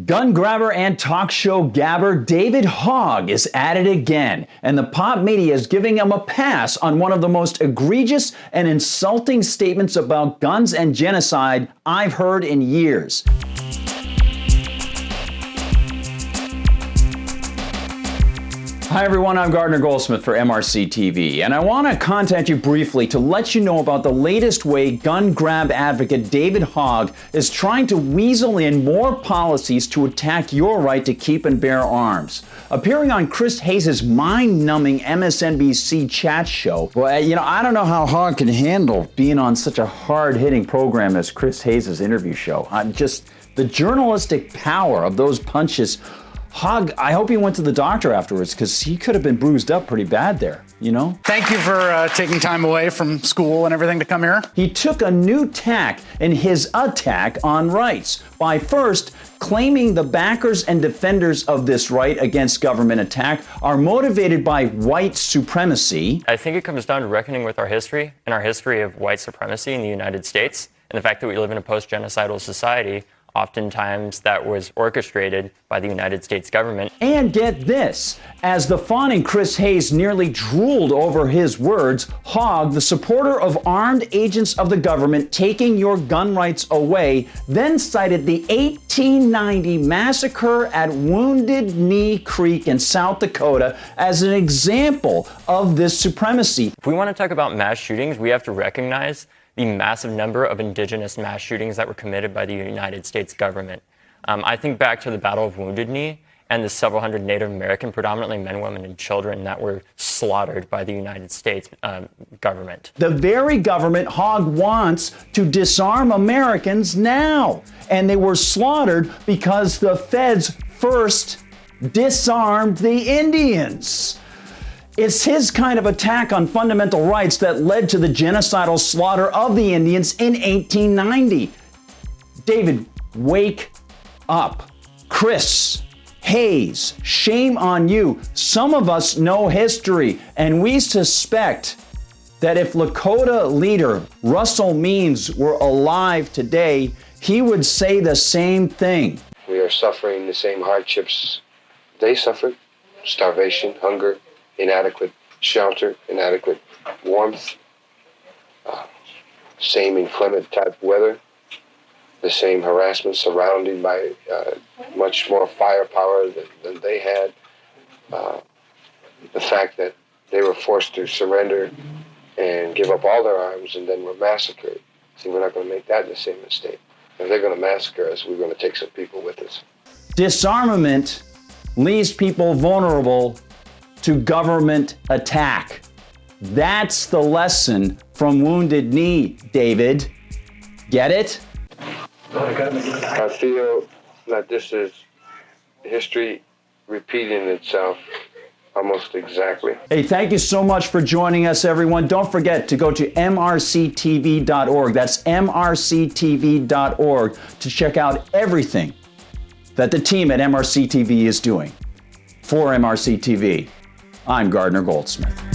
Gun grabber and talk show gabber David Hogg is at it again, and the pop media is giving him a pass on one of the most egregious and insulting statements about guns and genocide I've heard in years. Hi everyone, I'm Gardner Goldsmith for MRC-TV, and I want to contact you briefly to let you know about the latest way gun grab advocate David Hogg is trying to weasel in more policies to attack your right to keep and bear arms. Appearing on Chris Hayes' mind-numbing MSNBC chat show, well, I don't know how Hogg can handle being on such a hard-hitting program as Chris Hayes' interview show. Just the journalistic power of those punches. Hogg, I hope he went to the doctor afterwards, because he could have been bruised up pretty bad there, you know? Thank you for taking time away from school and everything to come here. He took a new tack in his attack on rights by first claiming the backers and defenders of this right against government attack are motivated by white supremacy. I think it comes down to reckoning with our history and our history of white supremacy in the United States, and the fact that we live in a post-genocidal society. Oftentimes that was orchestrated by the United States government. And get this, as the fawning Chris Hayes nearly drooled over his words, Hogg, the supporter of armed agents of the government taking your gun rights away, then cited the 1890 massacre at Wounded Knee Creek in South Dakota as an example of this supremacy. If we want to talk about mass shootings, we have to recognize the massive number of indigenous mass shootings that were committed by the United States government. I think back to the Battle of Wounded Knee and the several hundred Native American, predominantly men, women, and children that were slaughtered by the United States government. The very government Hogg wants to disarm Americans now. And they were slaughtered because the feds first disarmed the Indians. It's his kind of attack on fundamental rights that led to the genocidal slaughter of the Indians in 1890. David, wake up. Chris Hayes, shame on you. Some of us know history, and we suspect that if Lakota leader Russell Means were alive today, he would say the same thing. We are suffering the same hardships they suffered: starvation, hunger, inadequate shelter, inadequate warmth, same inclement type weather, the same harassment surrounded by much more firepower than they had, the fact that they were forced to surrender and give up all their arms and then were massacred. See, we're not going to make that the same mistake. If they're going to massacre us, we're going to take some people with us. Disarmament leaves people vulnerable to government attack. That's the lesson from Wounded Knee, David. Get it? I feel that this is history repeating itself almost exactly. Hey, thank you so much for joining us, everyone. Don't forget to go to MRCTV.org. That's MRCTV.org to check out everything that the team at MRC-TV is doing. For MRC-TV, I'm Gardner Goldsmith.